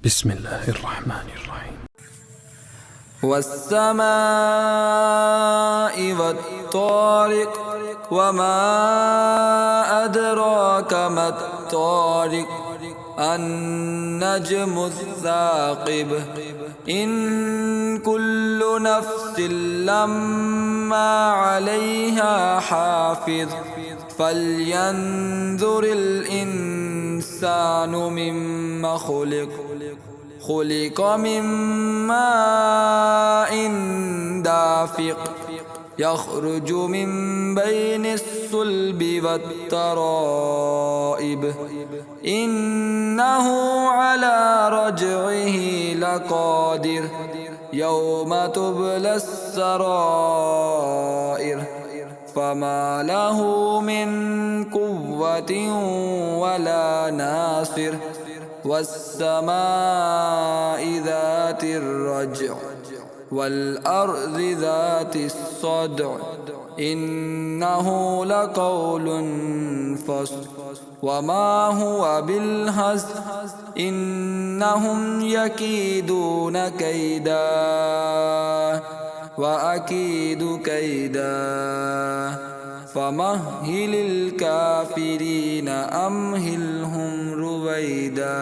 بسم الله الرحمن الرحيم. والسماء والطارق وما أدراك ما الطارق النجم الثاقب إن كل نفس لما عليها حافظ فلينظر الإنسان مما خلق من ماء دافق يخرج من بين الصلب والترائب إنه على رجعه لقادر يوم تبلى السرائر فما له من قوة ولا ناصر والسماء ذات الرجع والأرض ذات الصدع إنه لقول فصل وما هو بالهزل إنهم يكيدون كيدا وأكيد كيدا فمهل الكافرين أمهلهم رويدا.